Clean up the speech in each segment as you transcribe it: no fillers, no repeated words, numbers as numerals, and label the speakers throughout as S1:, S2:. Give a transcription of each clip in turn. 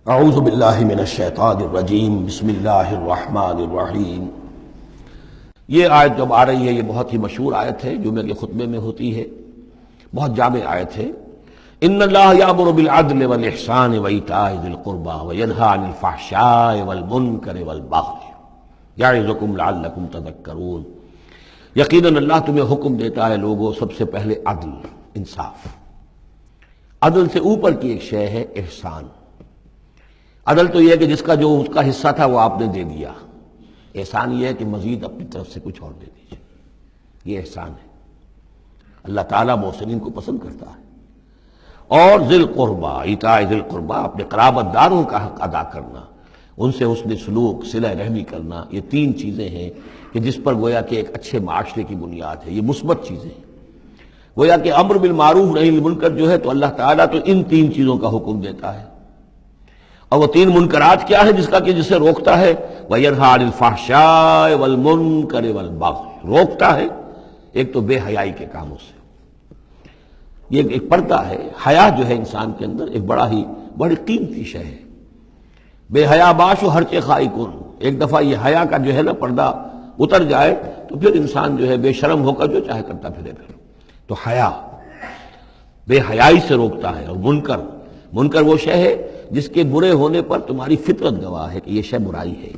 S1: اعوذ باللہ من الشیطان الرجیم، بسم اللہ الرحمن الرحیم۔ یہ آیت جب آ رہی ہے یہ بہت ہی مشہور آیت ہے، جمعے کے خطبے میں ہوتی ہے، بہت جامع آیت ہے۔ ان اللہ یامر بالعدل والاحسان وایتاء ذی القربى وینہی عن الفحشاء والمنکر والبغی یعظکم لعلکم تذکرون۔ یقیناً اللہ تمہیں حکم دیتا ہے لوگوں، سب سے پہلے عدل، انصاف۔ عدل سے اوپر کی ایک شے ہے احسان۔ عدل تو یہ ہے کہ جس کا جو اس کا حصہ تھا وہ آپ نے دے دیا، احسان یہ ہے کہ مزید اپنی طرف سے کچھ اور دے دیجیے، یہ احسان ہے۔ اللہ تعالیٰ محسنین کو پسند کرتا ہے۔ اور ذی القربیٰ، ایتاء ذی القربیٰ، اپنے قرابت داروں کا حق ادا کرنا، ان سے حسن سلوک، صلہ رحمی کرنا، یہ تین چیزیں ہیں کہ جس پر گویا کہ ایک اچھے معاشرے کی بنیاد ہے، یہ مثبت چیزیں ہیں۔ گویا کہ امر بالمعروف نہی عن المنکر جو ہے تو اللہ تعالیٰ تو ان تین چیزوں کا حکم دیتا ہے، اور وہ تین منکرات کیا ہے جسے روکتا ہے؟ وَيَنْهَى عَنِ الْفَحْشَاءِ وَالْمُنْكَرِ وَالْبَغْيِ، روکتا ہے ایک تو بے حیائی کے کاموں سے۔ یہ ایک پردہ ہے، حیا جو ہے انسان کے اندر ایک بڑی قیمتی شے ہے۔ بے حیا باش و ہر چے خائی کن، ایک دفعہ یہ حیا کا جو ہے نا پردہ اتر جائے تو پھر انسان جو ہے بے شرم ہو کر جو چاہے کرتا پھرے پھر۔ تو حیا بے حیائی سے روکتا ہے، اور منکر وہ شے ہے جس کے برے ہونے پر تمہاری فطرت گواہ ہے کہ یہ شے برائی ہے۔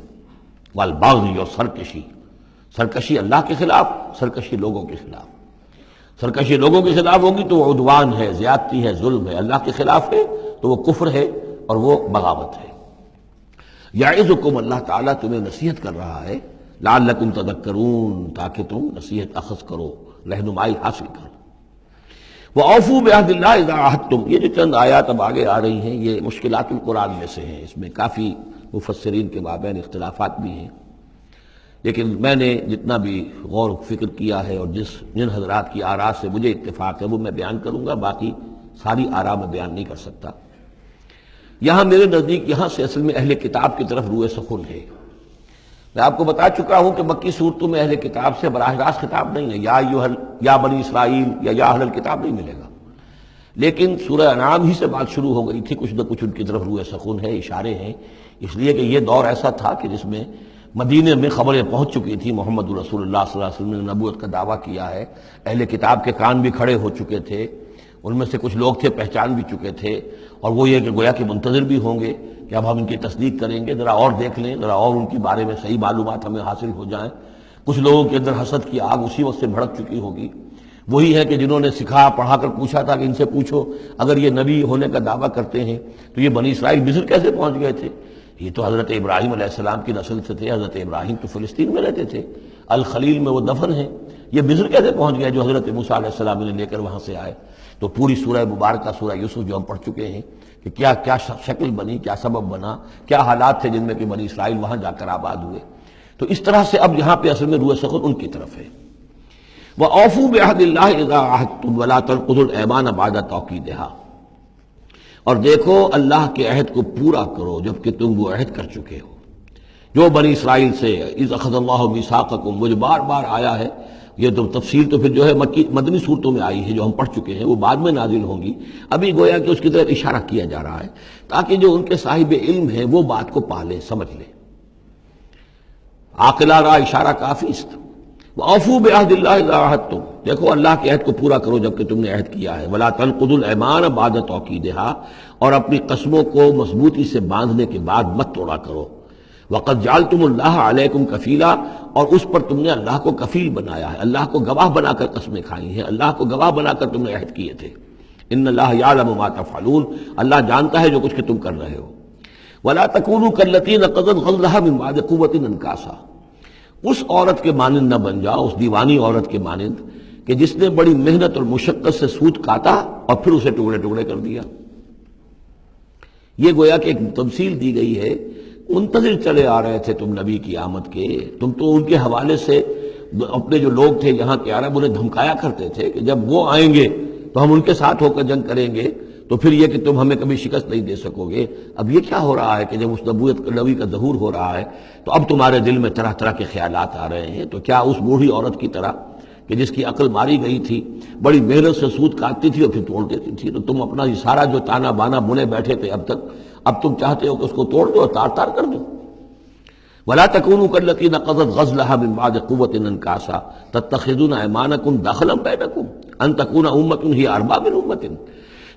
S1: والبغی، اور سرکشی اللہ کے خلاف، سرکشی لوگوں کے خلاف۔ سرکشی لوگوں کے خلاف ہوگی تو وہ عدوان ہے، زیادتی ہے، ظلم ہے۔ اللہ کے خلاف ہے تو وہ کفر ہے اور وہ بغاوت ہے۔ یعظکم، اللہ تعالیٰ تمہیں نصیحت کر رہا ہے، لعلکم تذکرون، تاکہ تم نصیحت اخذ کرو، رہنمائی حاصل کرو۔ وَأَوْفُوا بِعَهْدِ اللَّهِ إِذَا عَاهَدتُّمْ، یہ جو چند آیات اب آگے آ رہی ہیں یہ مشکلات القرآن میں سے ہیں، اس میں کافی مفسرین کے مابین اختلافات بھی ہیں، لیکن میں نے جتنا بھی غور و فکر کیا ہے اور جن حضرات کی آراء سے مجھے اتفاق ہے وہ میں بیان کروں گا، باقی ساری آراء میں بیان نہیں کر سکتا۔ یہاں میرے نزدیک یہاں سے اصل میں اہل کتاب کی طرف روئے سخن ہے۔ میں آپ کو بتا چکا ہوں کہ مکی صورتوں میں اہل کتاب سے براہ راست خطاب نہیں ہے، یا بنی اسرائیل یا اہل الکتاب نہیں ملے گا، لیکن سورہ انعام ہی سے بات شروع ہو گئی تھی، کچھ نہ کچھ ان کی طرف روئے سخن ہے، اشارے ہیں، اس لیے کہ یہ دور ایسا تھا کہ جس میں مدینے میں خبریں پہنچ چکی تھی، محمد رسول اللہ صلی اللہ علیہ وسلم نے نبوت کا دعویٰ کیا ہے، اہل کتاب کے کان بھی کھڑے ہو چکے تھے، ان میں سے کچھ لوگ تھے پہچان بھی چکے تھے، اور وہ یہ کہ گویا کہ منتظر بھی ہوں گے کہ اب ہم ان کی تصدیق کریں گے، ذرا اور دیکھ لیں، ذرا اور ان کے بارے میں صحیح معلومات ہمیں حاصل ہو جائیں۔ کچھ لوگوں کے اندر حسد کی آگ اسی وقت سے بھڑک چکی ہوگی، وہی ہے کہ جنہوں نے سکھا پڑھا کر پوچھا تھا کہ ان سے پوچھو اگر یہ نبی ہونے کا دعویٰ کرتے ہیں تو یہ بنی اسرائیل مصر کیسے پہنچ گئے تھے؟ یہ تو حضرت ابراہیم علیہ السلام کی نسل سے تھے، حضرت ابراہیم تو فلسطین میں رہتے تھے، الخلیل میں وہ دفن ہیں، یہ مصر کیسے پہنچ گئے جو حضرت موسیٰ علیہ السلام نے لے کر وہاں سے آئے؟ تو پوری سورہ مبارکہ سورہ یوسف جو ہم پڑھ چکے ہیں کہ کیا کیا شکل بنی، کیا سبب بنا، کیا حالات تھے جن میں کہ بنی اسرائیل وہاں جا کر آباد ہوئے۔ تو اس طرح سے اب یہاں پہ اصل میں روح سخن ان کی طرف ہے۔ وَأَوْفُوا بِعَهْدِ اللَّهِ إِذَا عَاهَدتُّمْ وَلَا تَنقُضُوا الْأَيْمَانَ بَعْدَ تَوْكِيدِهَا، اور دیکھو اللہ کے عہد کو پورا کرو جبکہ تم وہ عہد کر چکے ہو۔ جو بنی اسرائیل سے اِذْ أَخَذَ اللَّهُ مِيثَاقَكُمْ، وہ جو بار بار آیا ہے، یہ تو تفصیل تو پھر جو ہے مدنی صورتوں میں آئی ہے جو ہم پڑھ چکے ہیں، وہ بعد میں نازل ہوں گی، ابھی گویا کہ اس کی طرف اشارہ کیا جا رہا ہے تاکہ جو ان کے صاحب علم ہیں وہ بات کو پا لیں، سمجھ لیں۔ عاقلہ را اشارہ کافی است۔ وَأَوْفُوا بِعَهْدِ اللَّهِ إِذَا عَاهَدتُّمْ، دیکھو اللہ کے عہد کو پورا کرو جبکہ تم نے عہد کیا ہے۔ وَلَا تَنقُضُوا الْأَيْمَانَ بَعْدَ تَوْكِيدِهَا، اور اپنی قسموں کو مضبوطی سے باندھنے کے بعد مت توڑا کرو۔ وَقَدْ جَعَلْتُمُ اللَّهَ عَلَيْكُمْ كَفِيلًا، اور اس پر تم نے اللہ کو کفیل بنایا ہے، اللہ کو گواہ بنا کر قسمیں کھائی ہیں، اللہ کو گواہ بنا کر تم نے عہد کیے تھے۔ إِنَّ اللَّهَ يَعْلَمُ مَا تَفْعَلُونَ، اللہ جانتا ہے جو کچھ کہ تم کر رہے ہو۔ وَلَا تَكُونُوا كَالَّتِي نَقَضَتْ غَزْلَهَا مِن بَعْدِ قُوَّةٍ أَنْكَاثًا، اس عورت کے مانند نہ بن جاؤ، اس دیوانی عورت کے مانند کہ جس نے بڑی محنت اور مشقت سے سوت کاٹا اور پھر اسے ٹکڑے ٹکڑے کر دیا۔ یہ گویا کہ ایک تمثیل دی گئی ہے، منتظر چلے آ رہے تھے تم نبی کی آمد کے، تم تو ان کے حوالے سے اپنے جو لوگ تھے یہاں کے عرب انہیں دھمکایا کرتے تھے کہ جب وہ آئیں گے تو ہم ان کے ساتھ ہو کر جنگ کریں گے، تو پھر یہ کہ تم ہمیں کبھی شکست نہیں دے سکو گے۔ اب یہ کیا ہو رہا ہے کہ جب اس نبی کا ظہور ہو رہا ہے تو اب تمہارے دل میں طرح طرح کے خیالات آ رہے ہیں، تو کیا اس بوڑھی عورت کی طرح کہ جس کی عقل ماری گئی تھی، بڑی محنت سے سود کاٹتی تھی اور پھر توڑ دیتی تھی، تو تم اپنا یہ سارا جو تانا بانا بنے بیٹھے تھے اب تک، اب تم چاہتے ہو کہ اس کو توڑ دو اور تار تار کر دو۔ ولا تکونوا کالتی نقضت غزلها من بعد قوة انکاسا تتخذون ایمانکم دخلا بینکم ان تکون امۃ ہی اربا من امۃ،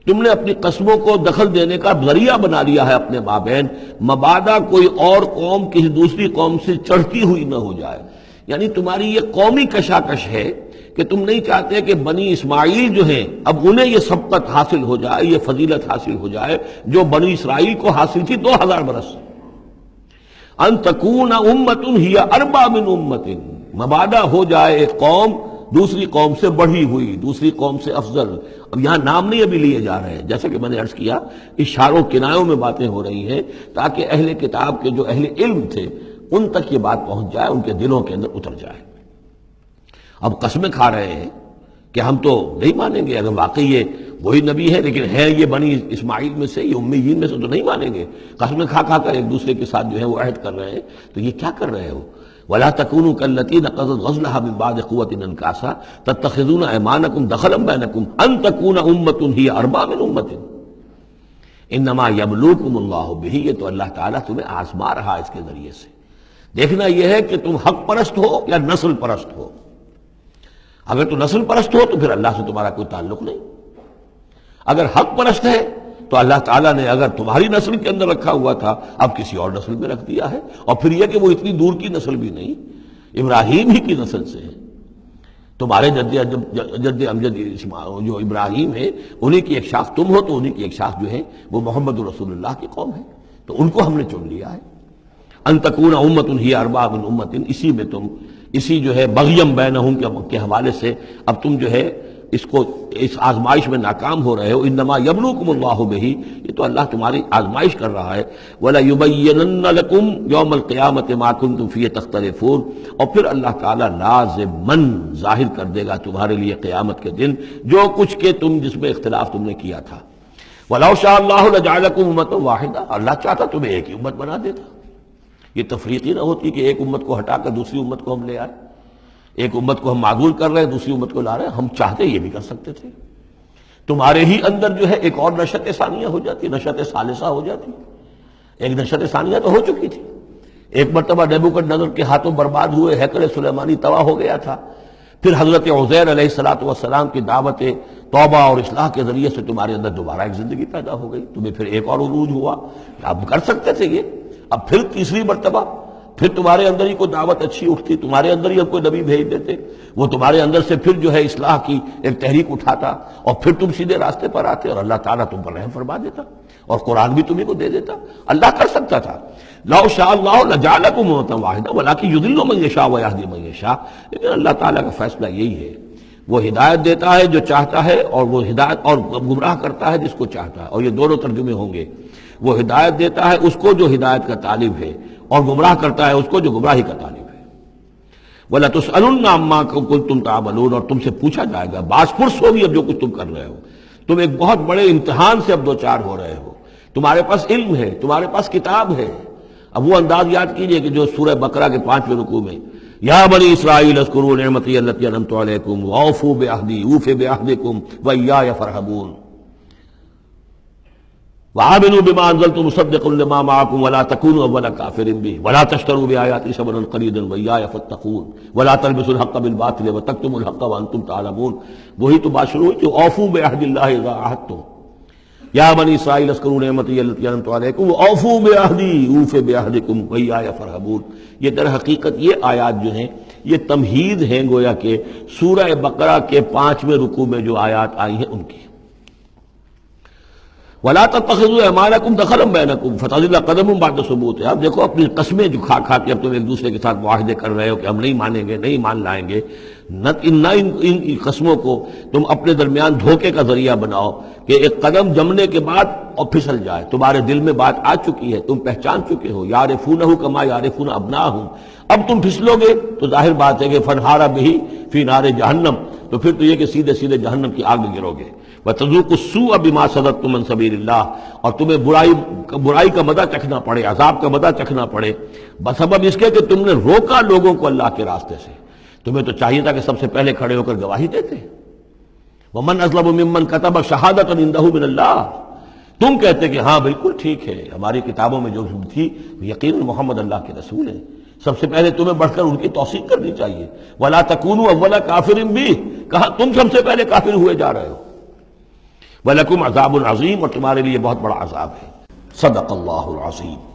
S1: تم نے اپنی قسموں کو دخل دینے کا ذریعہ بنا لیا ہے اپنے مابین، مبادا کوئی اور قوم کسی دوسری قوم سے چڑھتی ہوئی نہ ہو جائے۔ یعنی تمہاری یہ قومی کشاکش ہے کہ تم نہیں چاہتے کہ بنی اسماعیل جو ہیں اب انہیں یہ سبقت حاصل ہو جائے، یہ فضیلت حاصل ہو جائے جو بنی اسرائیل کو حاصل تھی 2000 برس۔ ان تکون امۃ ہی اربا من امۃ، مبادا ہو جائے ایک قوم دوسری قوم سے بڑھی ہوئی، دوسری قوم سے افضل۔ اب یہاں نام نہیں ابھی لیے جا رہے ہیں، جیسا کہ میں نے عرض کیا اشاروں کنایوں میں باتیں ہو رہی ہیں تاکہ اہل کتاب کے جو اہل علم تھے ان تک یہ بات پہنچ جائے، ان کے دلوں کے اندر اتر جائے۔ اب قسمیں کھا رہے ہیں کہ ہم تو نہیں مانیں گے، اگر واقعی یہ وہی نبی ہے لیکن ہے یہ بنی اسماعیل میں سے، یہ امیین میں سے، تو نہیں مانیں گے۔ قسمیں کھا کھا کر ایک دوسرے کے ساتھ جو ہے وہ عہد کر رہے ہیں، تو یہ کیا کر رہے ہو؟ ولا تکونوا کالتی نقضت غزلها من بعد قوة انکاسا تتخذون ایمانکم دخلا بینکم ان تکون امۃ ہی اربا من امۃ انما یبلوکم اللہ بہ، یہ تو اللہ تعالیٰ تمہیں آزما رہا اس کے ذریعے سے۔ دیکھنا یہ ہے کہ تم حق پرست ہو یا نسل پرست ہو۔ اگر تو نسل پرست ہو تو پھر اللہ سے تمہارا کوئی تعلق نہیں، اگر حق پرست ہے تو اللہ تعالیٰ نے اگر تمہاری نسل کے اندر رکھا ہوا تھا اب کسی اور نسل میں رکھ دیا ہے، اور پھر یہ کہ وہ اتنی دور کی نسل بھی نہیں، ابراہیم ہی کی نسل سے ہے۔ تمہارے جد امجد جو ابراہیم ہے انہی کی ایک شاخ تم ہو، تو انہی کی ایک شاخ جو ہے وہ محمد رسول اللہ کی قوم ہے، تو ان کو ہم نے چن لیا ہے۔ ان تکون امۃ ہی اربا من امۃ، اسی میں تم اسی جو ہے بغیم بینہم کے حوالے سے اب تم جو ہے اس آزمائش میں ناکام ہو رہے ہو۔ انما یبلوکم اللہ بہ، یہ تو اللہ تمہاری آزمائش کر رہا ہے۔ وَلَيُبَيِّنَنَّ لَكُمْ يَوْمَ الْقِيَامَةِ مَا كُنتُمْ فِيهِ تَخْتَلِفُونَ، اور پھر اللہ تعالیٰ لازماً ظاہر کر دے گا تمہارے لیے قیامت کے دن جو کچھ کہ تم جس میں اختلاف تم نے کیا تھا۔ وَلَوْ شَاءَ اللَّهُ لَجَعَلَكُمْ أُمَّةً وَاحِدَةً، اللہ چاہتا تمہیں ایک ہی امت بنا دیتا، یہ تفریقی نہ ہوتی کہ ایک امت کو ہٹا کر دوسری امت کو ہم لے آئے، ایک امت کو ہم معزول کر رہے ہیں دوسری امت کو لا رہے ہیں۔ ہم چاہتے یہ بھی کر سکتے تھے، تمہارے ہی اندر جو ہے ایک اور نشأت ثانیہ ہو جاتی، نشأت ثالثہ ہو جاتی۔ ایک نشأت ثانیہ تو ہو چکی تھی، ایک مرتبہ نیبوکدنضر کے ہاتھوں برباد ہوئے ہیکل سلیمانی تباہ ہو گیا تھا، پھر حضرت عزیر علیہ السلام کی دعوت توبہ اور اصلاح کے ذریعے سے تمہارے اندر دوبارہ ایک زندگی پیدا ہو گئی، تمہیں پھر ایک اور عروج ہوا، اب کر سکتے تھے یہ۔ اب پھر تیسری مرتبہ پھر تمہارے اندر ہی کوئی دعوت اچھی اٹھتی، تمہارے اندر ہی اب کوئی نبی بھیج دیتے، وہ تمہارے اندر سے پھر جو ہے اصلاح کی ایک تحریک اٹھاتا، اور پھر تم سیدھے راستے پر آتے اور اللہ تعالیٰ تم پر رحم فرما دیتا اور قرآن بھی تمہیں کو دے دیتا۔ اللہ کر سکتا تھا۔ لو شاء اللہ لجعلکم امۃ واحدۃ ولکن یضل من یشاء ویہدی من یشاء، لیکن اللہ تعالیٰ کا فیصلہ یہی ہے، وہ ہدایت دیتا ہے جو چاہتا ہے، اور وہ ہدایت اور گمراہ کرتا ہے جس کو چاہتا ہے، اور یہ دونوں ترجمے ہوں گے۔ وہ ہدایت دیتا ہے اس کو جو ہدایت کا طالب ہے، اور گمراہ کرتا ہے اس کو جو گمراہی کا طالب ہے۔ وَلَتُسْأَلُنَّ عَمَّا كُنتُمْ تَعْمَلُونَ، اور تم سے پوچھا جائے گا، باز پرس ہوگی اب جو کچھ تم کر رہے ہو۔ تم ایک بہت بڑے امتحان سے اب دو چار ہو رہے ہو، تمہارے پاس علم ہے، تمہارے پاس کتاب ہے۔ اب وہ انداز یاد کیجئے کہ جو سورہ بقرہ کے 5ویں رکوع میں یا بنی اسرائیل اذکروا نعمتی التی انعمت علیکم واوفوا بعہدی اوف بعہدکم وایای فارہبون وآمنوا بما انزلت مصدقا لما معكم ولا تكونوا اول كافر به ولا تشتروا بآياتي ثمنا قليلا وإياي فاتقون ولا تلبسوا الحق بالباطل وتكتموا الحق وانتم تعلمون۔ وہی تو بات شروع ہوئی کہ اوفوا بعہد اللہ اذا عاہدتم، یا بنی اسرائیل اذکروا نعمتی التی انعمت علیکم واوفوا بعہدی اوف بعہدکم وإیاي فارہبون۔ یہ در حقیقت یہ آیات جو ہیں یہ تمہید ہیں گویا کہ سورہ بقرہ کے 5ویں رکوع میں جو آیات آئی ہیں ان کی۔ وَلَا تَتَّخِذُوا أَيْمَانَكُمْ دَخَلًا بَيْنَكُمْ فَتَزِلَّ قَدَمٌ بَعْدَ ثُبُوتِهَا۔ اب دیکھو اپنی قسمیں جو کھا کھا کے اب تم ایک دوسرے کے ساتھ معاہدے کر رہے ہو کہ ہم نہیں مانیں گے، نہیں مان لائیں گے، نہ ان قسموں کو تم اپنے درمیان دھوکے کا ذریعہ بناؤ کہ ایک قدم جمنے کے بعد اور پھسل جائے۔ تمہارے دل میں بات آ چکی ہے، تم پہچان چکے ہو، یعرفونہ کما یعرفون ابناہم، اب تم پھسلو گے تو ظاہر بات ہے کہ فنہارا بہ فی نار جہنم، تو پھر تو یہ کہ سیدھے سیدھے جہنم کی آگ میں گرو گے۔ وَتَذُوقُوا السُّوءَ بِمَا صَدَدتُّمْ عَنْ سَبِيلِ اللَّهِ، اور تمہیں برائی کا مزہ چکھنا پڑے، عذاب کا مزہ چکھنا پڑے بسبب اس کے کہ تم نے روکا لوگوں کو اللہ کے راستے سے۔ تمہیں تو چاہیے تھا کہ سب سے پہلے کھڑے ہو کر گواہی دیتے۔ وَمَنْ أَظْلَمُ مِمَّنْ كَتَبَ شَهَادَةً عِندَهُ مِنَ اللَّهِ، تم کہتے کہ ہاں بالکل ٹھیک ہے، ہماری کتابوں میں جو تھی یقین محمد اللہ کے رسول ہیں، سب سے پہلے تمہیں بڑھ کر ان کی توثیق کرنی چاہیے۔ وَلَا تَكُونُوا أَوَّلَ كَافِرٍ بِهِ، کہا تم سب سے پہلے کافر ہوئے جا رہے ہو۔ وَلَكُمْ عَذَابٌ عَظِيمٌ، اور تمہارے لیے بہت بڑا عذاب ہے۔ صدق اللہ العظیم۔